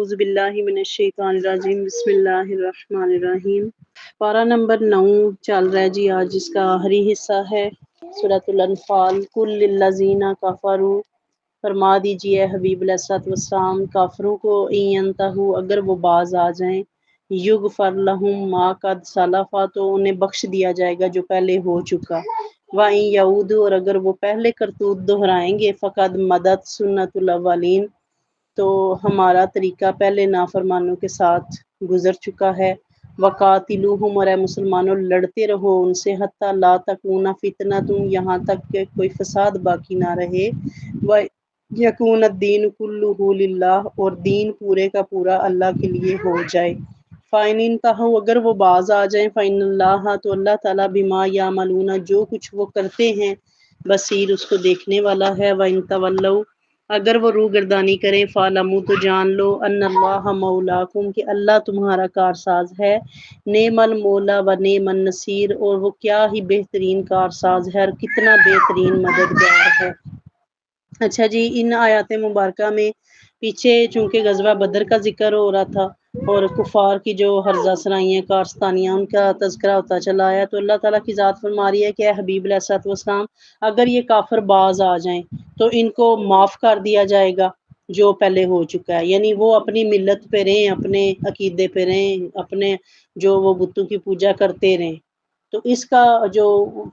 اعوذ باللہ من الشیطان الرجیم بسم اللہ الرحمن الرحیم۔ پارہ نمبر 9 چل رہا ہے جی آج، اس کا آخری حصہ ہے سورۃ الانفال۔ کل للذین کفروا، فرما دیجئے حبیب علیہ الصلوۃ والسلام کافروں کو، ان ینتہوا، اگر وہ باز آ جائیں، یغفر لہم ما قد سلفا، تو انہیں بخش دیا جائے گا جو پہلے ہو چکا، وَإِن یعودوا، اور اگر وہ پہلے کرتوت دہرائیں گے، فقد مدت سنت الاولین، تو ہمارا طریقہ پہلے نافرمانوں کے ساتھ گزر چکا ہے۔ وقاتلوہم، اور اے مسلمانوں لڑتے رہو ان سے، حتی لا تکون فتنۃ، یہاں تک کہ کوئی فساد باقی نہ رہے، ویکون الدین کلہ للہ، اور دین پورے کا پورا اللہ کے لیے ہو جائے۔ فَإِنِ انتہوا، اگر وہ باز آ جائیں، فَإِنَّ اللَّهَ، تو اللہ تعالیٰ بما یعملون، جو کچھ وہ کرتے ہیں، بصیر، اس کو دیکھنے والا ہے۔ وَإِن تولوا، اگر وہ روح گردانی کریں، فَاعْلَمُوا، تو جان لو، ان اللہ مولاکم، کہ اللہ تمہارا کارساز ہے، نعم المولا و نعم النصیر، اور وہ کیا ہی بہترین کارساز ہے اور کتنا بہترین مددگار ہے۔ اچھا جی، ان آیات مبارکہ میں پیچھے چونکہ غزوہ بدر کا ذکر ہو رہا تھا اور کفار کی جو ہرزہ سرائیاں کارستانیاں ان کا تذکرہ ہوتا چلا آیا، تو اللہ تعالیٰ کی ذات فرما رہی ہے کہ اے حبیب علیہ الصلوۃ والسلام، اگر یہ کافر باز آ جائیں تو ان کو معاف کر دیا جائے گا جو پہلے ہو چکا ہے، یعنی وہ اپنی ملت پہ رہیں، اپنے عقیدے پہ رہیں، اپنے جو وہ بتوں کی پوجا کرتے رہیں، تو اس کا جو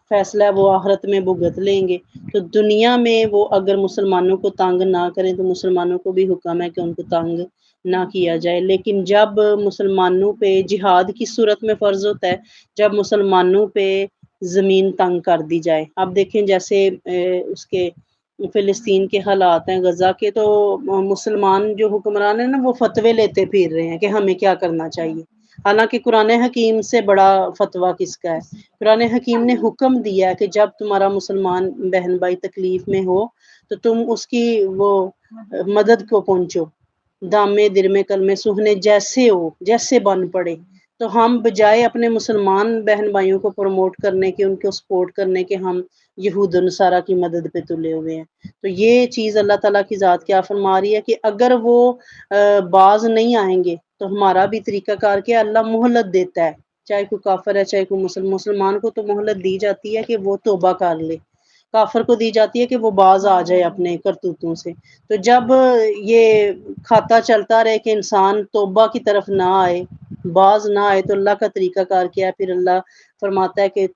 فیصلہ ہے وہ آخرت میں بھگت لیں گے۔ تو دنیا میں وہ اگر مسلمانوں کو تنگ نہ کریں تو مسلمانوں کو بھی حکم ہے کہ ان کو تنگ نہ کیا جائے، لیکن جب مسلمانوں پہ جہاد کی صورت میں فرض ہوتا ہے جب مسلمانوں پہ زمین تنگ کر دی جائے۔ اب دیکھیں جیسے اس کے فلسطین کے حالات ہیں، غزہ کے، تو مسلمان جو حکمران ہیں نا وہ فتوے لیتے پھر رہے ہیں کہ ہمیں کیا کرنا چاہیے، حالانکہ قرآن حکیم سے بڑا فتویٰ کس کا ہے؟ قرآن حکیم نے حکم دیا کہ جب تمہارا مسلمان بہن بھائی تکلیف میں ہو تو تم اس کی وہ مدد کو پہنچو، دامے درمے کلمے سہنے جیسے ہو، جیسے بن پڑے۔ تو ہم بجائے اپنے مسلمان بہن بھائیوں کو پروموٹ کرنے کے، ان کو سپورٹ کرنے کے، ہم یہود و نصارہ کی مدد پہ تلے ہوئے ہیں۔ تو یہ چیز اللہ تعالیٰ کی ذات کیا فرما رہی ہے کہ اگر وہ باز نہیں آئیں گے تو ہمارا بھی طریقہ کار کیا، اللہ مہلت دیتا ہے، چاہے کوئی کافر ہے چاہے کوئی مسلمان کو تو مہلت دی جاتی ہے کہ وہ توبہ کر لے، کافر کو دی جاتی ہے کہ وہ باز آ جائے اپنے کرتوتوں سے۔ تو جب یہ کھاتا چلتا رہے کہ انسان توبہ کی طرف نہ آئے، باز نہ آئے، تو اللہ کا طریقہ کار کیا ہے؟ پھر اللہ فرماتا ہے کہ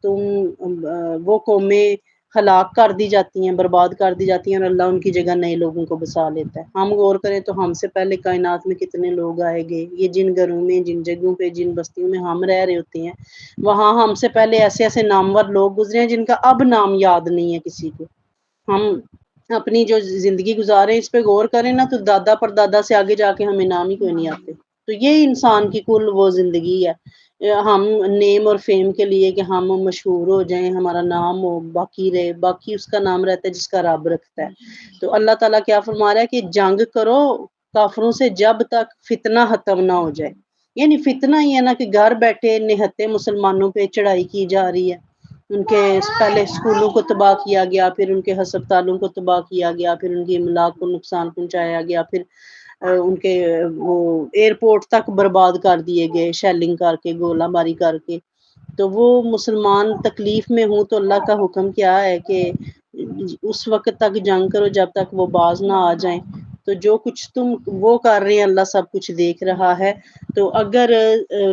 وہ قومیں ہلاک کر دی جاتی ہیں، برباد کر دی جاتی ہیں، اور اللہ ان کی جگہ نئے لوگوں کو بسا لیتا ہے۔ ہم غور کریں تو ہم سے پہلے کائنات میں کتنے لوگ آئے گئے، یہ جن گھروں میں، جن جگہوں پہ، جن بستیوں میں ہم رہ رہے ہوتے ہیں، وہاں ہم سے پہلے ایسے ایسے نامور لوگ گزرے ہیں جن کا اب نام یاد نہیں ہے کسی کو۔ ہم اپنی جو زندگی گزارے اس پہ غور کریں نا، تو دادا پر دادا سے آگے جا کے ہمیں نام ہی کوئی نہیں آتے۔ تو یہ انسان کی کل وہ زندگی ہے، ہم نیم اور فیم کے لیے کہ ہم مشہور ہو جائیں، ہمارا نام ہو، باقی رہے، باقی اس کا نام رہتا ہے جس کا رب رکھتا ہے۔ تو اللہ تعالیٰ کیا فرما رہا ہے کہ جنگ کرو کافروں سے جب تک فتنہ ختم نہ ہو جائے، یعنی فتنہ ہی ہے نا کہ گھر بیٹھے نہتے مسلمانوں پہ چڑھائی کی جا رہی ہے، ان کے پہلے اسکولوں کو تباہ کیا گیا، پھر ان کے ہسپتالوں کو تباہ کیا گیا، پھر ان کی املاک کو نقصان پہنچایا گیا، پھر ان کے وہ ایئرپورٹ تک برباد کر دیے گئے شیلنگ کر کے، گولہ باری کر کے۔ تو وہ مسلمان تکلیف میں ہوں تو اللہ کا حکم کیا ہے کہ اس وقت تک جنگ کرو جب تک وہ باز نہ آ جائیں۔ تو جو کچھ تم وہ کر رہے ہیں اللہ سب کچھ دیکھ رہا ہے۔ تو اگر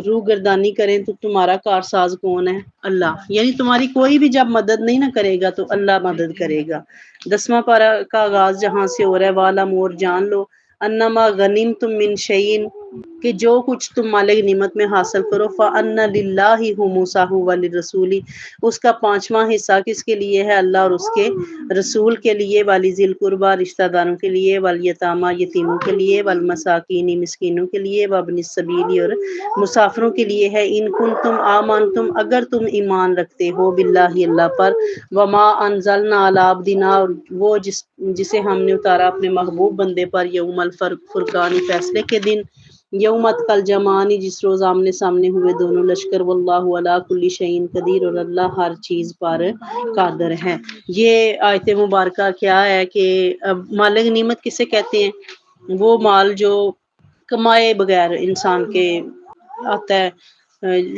روح گردانی کریں تو تمہارا کارساز کون ہے؟ اللہ، یعنی تمہاری کوئی بھی جب مدد نہیں نہ کرے گا تو اللہ مدد کرے گا۔ 10واں پارہ کا آغاز جہاں سے ہو رہا ہے، وَاعْلَمُوا، اور جان لو، انما غنیمتم من شیء، کہ جو کچھ تم مال غنیمت میں حاصل کرو، فَأَنَّ لِلَّهِ خُمُسَهُ وَلِلرَّسُولِ، اس کا 5واں حصہ کس کے لیے ہے؟ اللہ اور اس کے رسول کے لیے، وَلِذِي الْقُرْبَى، رشتہ داروں کے لیے، وَالْيَتَامَى، یتیموں کے لیے، وَالْمَسَاكِينِ، مسکینوں کے لیے، وَابْنِ السَّبِيلِ، اور مسافروں کے لیے ہے، ان کنتم آمنتم، اگر تم ایمان رکھتے ہو، باللہ، اللہ پر، وما انزلنا علی عبدنا، وہ جسے ہم نے اتارا اپنے محبوب بندے پر، یوم الفرقان، فیصلے کے دن، یوم التقى الجمعان، جس روز آمنے سامنے ہوئے دونوں لشکر، واللہ علی کل شیء قدیر، اور اللہ ہر چیز پر قادر ہے۔ یہ آیت مبارکہ کیا ہے کہ مال غنیمت کسے کہتے ہیں؟ وہ مال جو کمائے بغیر انسان کے آتا ہے،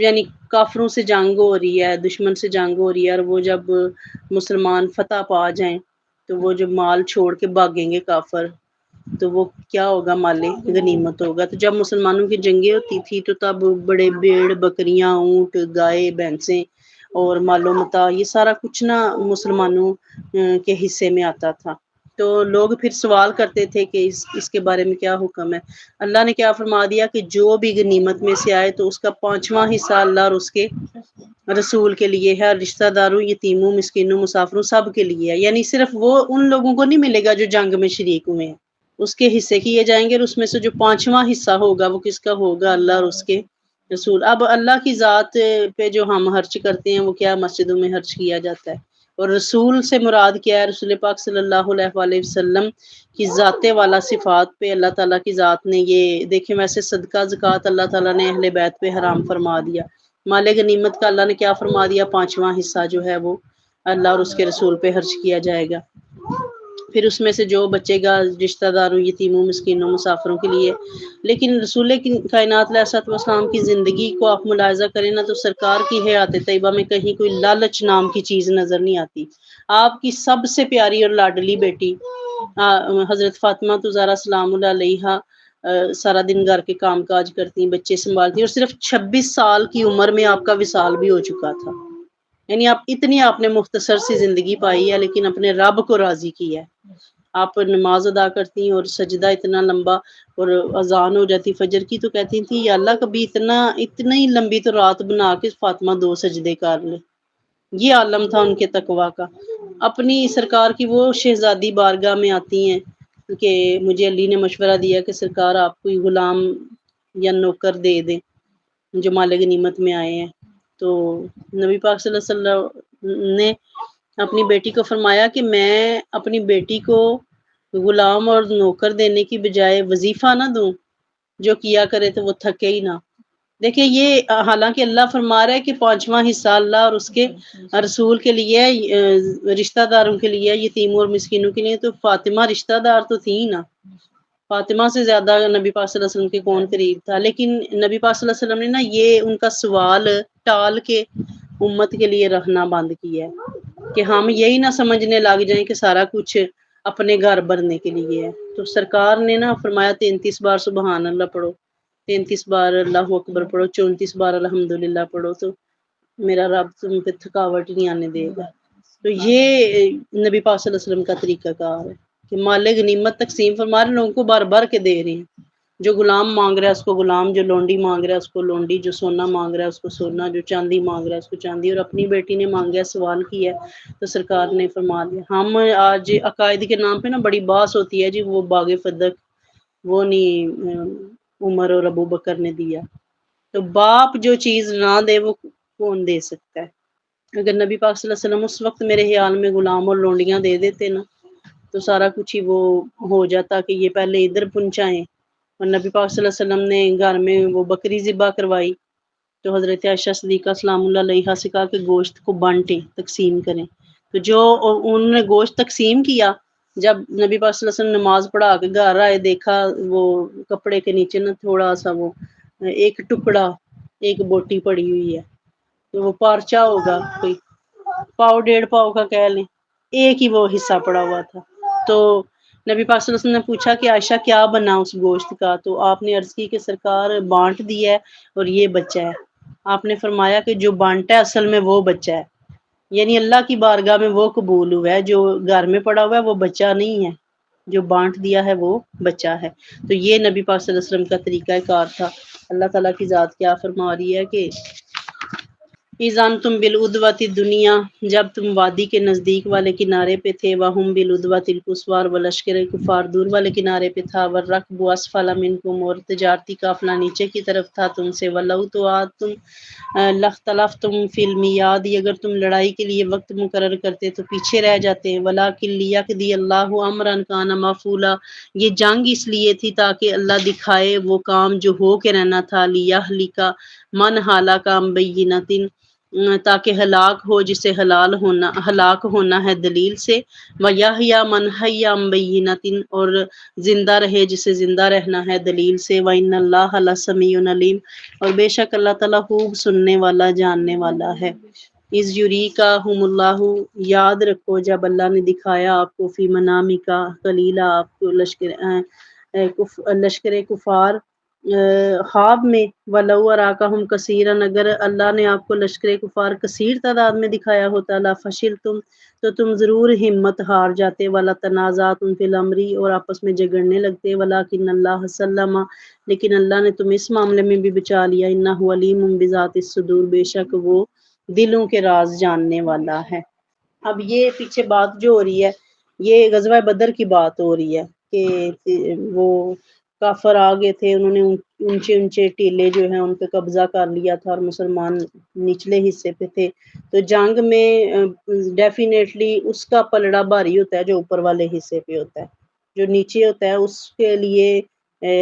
یعنی کافروں سے جنگ ہو رہی ہے، دشمن سے جنگ ہو رہی ہے، اور وہ جب مسلمان فتح پا جائیں تو وہ جو مال چھوڑ کے بھاگیں گے کافر، تو وہ کیا ہوگا؟ مال غنیمت ہوگا۔ تو جب مسلمانوں کی جنگیں ہوتی تھی تو تب بڑے بھیڑ بکریاں اونٹ گائے بھینسیں اور مال و متاع یہ سارا کچھ نا مسلمانوں کے حصے میں آتا تھا۔ تو لوگ پھر سوال کرتے تھے کہ اس کے بارے میں کیا حکم ہے؟ اللہ نے کیا فرما دیا کہ جو بھی غنیمت میں سے آئے تو اس کا 5واں حصہ اللہ اور اس کے رسول کے لیے ہے، اور رشتہ داروں یتیموں مسکینوں مسافروں سب کے لیے ہے، یعنی صرف وہ ان لوگوں کو نہیں ملے گا جو جنگ میں شریک ہوئے ہیں، اس کے حصے کیے جائیں گے، اور اس میں سے جو 5واں حصہ ہوگا وہ کس کا ہوگا؟ اللہ اور اس کے رسول۔ اب اللہ کی ذات پہ جو ہم خرچ کرتے ہیں وہ کیا مسجدوں میں خرچ کیا جاتا ہے، اور رسول سے مراد کیا ہے؟ رسول پاک صلی اللہ علیہ وآلہ وسلم کی ذات والا صفات پہ اللہ تعالیٰ کی ذات نے یہ دیکھیں، ویسے صدقہ زکوٰۃ اللہ تعالیٰ نے اہل بیت پہ حرام فرما دیا، مال غنیمت کا اللہ نے کیا فرما دیا؟ 5واں حصہ جو ہے وہ اللہ اور اس کے رسول پہ خرچ کیا جائے گا، پھر اس میں سے جو بچے گا رشتہ داروں یتیموں مسکینوں مسافروں کے لیے۔ لیکن رسول کائنات علیہ الصلوۃ والسلام کی زندگی کو آپ ملاحظہ کریں نا تو سرکار کی حیات طیبہ میں کہیں کوئی لالچ نام کی چیز نظر نہیں آتی۔ آپ کی سب سے پیاری اور لاڈلی بیٹی حضرت فاطمہ زہرا سلام اللہ علیہا سارا دن گھر کے کام کاج کرتی، بچے سنبھالتی، اور صرف 26 سال کی عمر میں آپ کا وصال بھی ہو چکا تھا، یعنی آپ نے مختصر سی زندگی پائی ہے لیکن اپنے رب کو راضی کیا ہے۔ آپ نماز ادا کرتی اور سجدہ اتنا لمبا، اور اذان ہو جاتی فجر کی تو کہتی تھی یا اللہ کبھی اتنی لمبی تو رات بنا کے فاطمہ 2 سجدے کر لے۔ یہ عالم تھا ان کے تقوی کا۔ اپنی سرکار کی وہ شہزادی بارگاہ میں آتی ہیں کہ مجھے علی نے مشورہ دیا کہ سرکار آپ کوئی غلام یا نوکر دے دیں جو مال غنیمت میں آئے ہیں، تو نبی پاک صلی اللہ علیہ وسلم نے اپنی بیٹی کو فرمایا کہ میں اپنی بیٹی کو غلام اور نوکر دینے کی بجائے وظیفہ نہ دوں، جو کیا کرے تو وہ تھکے ہی نہ۔ دیکھیں یہ حالانکہ اللہ فرما رہا ہے کہ 5واں حصہ اللہ اور اس کے رسول کے لیے، رشتہ داروں کے لیے، یتیموں اور مسکینوں کے لیے، تو فاطمہ رشتہ دار تو تھی نا، فاطمہ سے زیادہ نبی پاک صلی اللہ علیہ وسلم کے کون قریب تھا، لیکن نبی پاک صلی اللہ علیہ وسلم نے نا یہ ان کا سوال ٹال کے امت کے لیے رہنا بند کیا ہے کہ ہم یہی نہ سمجھنے لگ جائیں کہ سارا کچھ اپنے گھر بھرنے کے لیے ہے۔ تو سرکار نے نا فرمایا 33 بار سبحان اللہ پڑھو، 33 بار اللہ اکبر پڑھو، 34 بار الحمدللہ پڑھو، تو میرا رب تم پہ تھکاوٹ نہیں آنے دے گا۔ تو یہ نبی پاک صلی اللہ علیہ وسلم کا طریقہ کار ہے کہ مال غنیمت تقسیم فرما رہے، لوگوں کو بھر بھر کے دے رہے ہیں، جو غلام مانگ رہا ہے اس کو غلام، جو لونڈی مانگ رہا ہے اس کو لونڈی، جو سونا مانگ رہا ہے اس کو سونا، جو چاندی مانگ رہا ہے اس کو چاندی، اور اپنی بیٹی نے مانگا سوال کیا تو سرکار نے فرما دیا۔ ہم آج عقائد کے نام پہ نا بڑی بحث ہوتی ہے جی وہ باغ فدق وہ نہیں عمر اور ابو بکر نے دیا، تو باپ جو چیز نہ دے وہ کون دے سکتا ہے؟ اگر نبی پاک صلی اللہ علیہ وسلم اس وقت میرے خیال میں غلام اور لونڈیاں دے دیتے نا تو سارا کچھ ہی وہ ہو جاتا کہ یہ پہلے ادھر پہنچائیں، اور نبی پاک صلی اللہ علیہ وسلم نے گھر میں وہ بکری ذبح کروائی تو حضرت عائشہ صدیقہ سلام اللہ علیہا سے کہا کہ گوشت کو بانٹیں، تقسیم کریں، تو جو انہوں نے گوشت تقسیم کیا، جب نبی پاک صلی اللہ علیہ وسلم نماز پڑھا کے گھر آئے دیکھا وہ کپڑے کے نیچے نا تھوڑا سا وہ ایک ٹکڑا ایک بوٹی پڑی ہوئی ہے، تو وہ پارچہ ہوگا کوئی پاؤ 1.5 پاؤ کا کہہ لیں، ایک ہی وہ حصہ پڑا ہوا تھا۔ تو نبی پاک صلی اللہ علیہ وسلم نے پوچھا کہ عائشہ کیا بنا اس گوشت کا، تو آپ نے عرض کی کہ سرکار بانٹ دیا ہے اور یہ بچہ ہے۔ آپ نے فرمایا کہ جو بانٹا ہے اصل میں وہ بچہ ہے، یعنی اللہ کی بارگاہ میں وہ قبول ہوا ہے، جو گھر میں پڑا ہوا ہے وہ بچہ نہیں ہے، جو بانٹ دیا ہے وہ بچہ ہے۔ تو یہ نبی پاک صلی اللہ علیہ وسلم کا طریقہ کار تھا۔ اللہ تعالیٰ کی ذات کیا فرما رہی ہے کہ ایزان تم بالعدوۃ الدنیا، جب تم وادی کے نزدیک والے کنارے پہ تھے، وہم بالعدوۃ القصویٰ، وہ لشکر کفار دور والے کنارے پہ تھا، والرکب اسفل منکم، اور تجارتی قافلہ نیچے کی طرف تھا تم سے، ولو تواعدتم لاختلفتم فی المیعاد، اگر تم لڑائی کے لیے وقت مقرر کرتے تو پیچھے رہ جاتے ہیں، ولکن لیقضی اللہ امرا کان مفعولا، یہ جنگ اس لیے تھی تاکہ اللہ دکھائے وہ کام جو ہو کے رہنا تھا، لیہلک من ہلاک عن بینۃ، تاکہ ہلاک ہو جسے ہلاک ہونا ہے دلیل سے، وَيَحْيَى مَنْ حَيَّ عَنْ بَيِّنَةٍ اور زندہ رہے جسے زندہ رہنا ہے دلیل سے، وَإِنَّ اللَّهَ لَسَمِيعٌ عَلِيمٌ اور بے شک اللہ تعالیٰ خوب سننے والا جاننے والا ہے۔ اس یوری کا ہم اللہ یاد رکھو جب اللہ نے دکھایا آپ کو فی منامی کا قلیلہ آپ کو لشکر کفار خواب میں، وَلَوْ أَرَاكَهُمْ كَثِيرًا اگر اللہ نے آپ کو لشکر کفار کثیر تعداد میں دکھایا ہوتا لَفَشِلْتُمْ تو تم ضرور ہمت ہار جاتے، وَلَا تَنَازَعْتُمْ فِي الْأَمْرِ اور آپس میں جھگڑنے لگتے، وَلَٰكِنَّ اللَّهَ سَلَّمَ لیکن اللہ نے تم اس معاملے میں بھی بچا لیا، إِنَّهُ عَلِيمٌ بِذَاتِ الصُّدُورِ بے شک وہ دلوں کے راز جاننے والا ہے۔ اب یہ پیچھے بات جو ہو رہی ہے یہ غزوہ بدر کی بات ہو رہی ہے کہ وہ کافر آ گئے تھے، انہوں نے اونچے اونچے ٹیلے جو ہیں ان پہ قبضہ کر لیا تھا اور مسلمان نچلے حصے پہ تھے، تو جنگ میں ڈیفینیٹلی اس کا پلڑا بھاری ہوتا ہے جو اوپر والے حصے پہ ہوتا ہے، جو نیچے ہوتا ہے اس کے لیے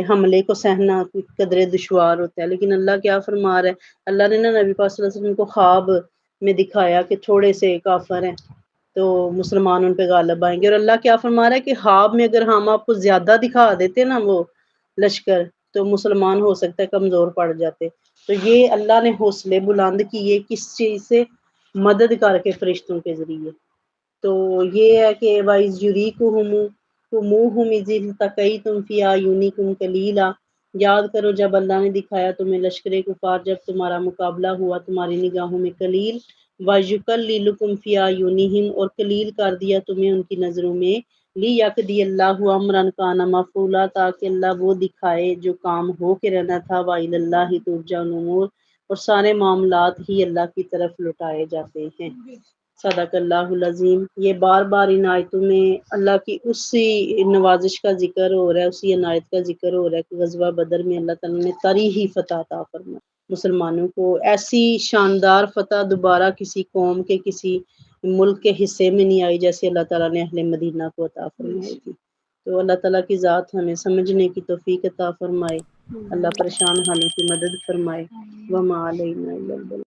حملے کو سہنا قدرے دشوار ہوتا ہے۔ لیکن اللہ کیا فرما رہا ہے، اللہ نے نا نبی پاک صلی اللہ علیہ وسلم کو خواب میں دکھایا کہ تھوڑے سے کافر ہیں تو مسلمان ان پہ غالب آئیں گے، اور اللہ کیا فرما رہا ہے کہ خواب میں اگر ہم آپ کو زیادہ دکھا دیتے نا وہ لشکر تو مسلمان ہو سکتا ہے کمزور پڑ جاتے۔ تو یہ اللہ نے حوصلے بلند کیے کس چیز سے، مدد کر کے فرشتوں کے ذریعے۔ تو یہ ہے کہ وَإِذْ يُرِيكُمُوهُمْ إِذِ الْتَقَيْتُمْ فِي أَعْيُنِكُمْ قَلِيلًا یاد کرو جب اللہ نے دکھایا تمہیں لشکر کفار جب تمہارا مقابلہ ہوا تمہاری نگاہوں میں قلیل، وَيُقَلِّلُكُمْ فِي أَعْيُنِهِمْ اور قلیل کر دیا تمہیں ان کی نظروں میں، لِيَقْضِيَ اللَّهُ أَمْرًا كَانَ مَفْعُولًا تاکہ اللہ وہ دکھائے جو کام ہو کے رہنا تھا، وَإِلَى اللَّهِ تُرْجَعُ الْأُمُورُ اور سارے معاملات ہی اللہ کی طرف لوٹائے جاتے ہیں۔ صدق اللہ العظیم۔ یہ بار بار ان آیتوں میں اللہ کی اسی نوازش کا ذکر ہو رہا ہے، اسی عنایت کا ذکر ہو رہا ہے کہ غزوہ بدر میں اللہ تعالیٰ نے تاریخی فتح عطا فرمائی مسلمانوں کو، ایسی شاندار فتح دوبارہ کسی قوم کے کسی ملک کے حصے میں نہیں آئی جیسے اللہ تعالیٰ نے اہل مدینہ کو عطا فرمائی تھی۔ تو اللہ تعالیٰ کی ذات ہمیں سمجھنے کی توفیق عطا فرمائے، اللہ پریشان حالوں کی مدد فرمائے۔ وما علینا الا البلاغ۔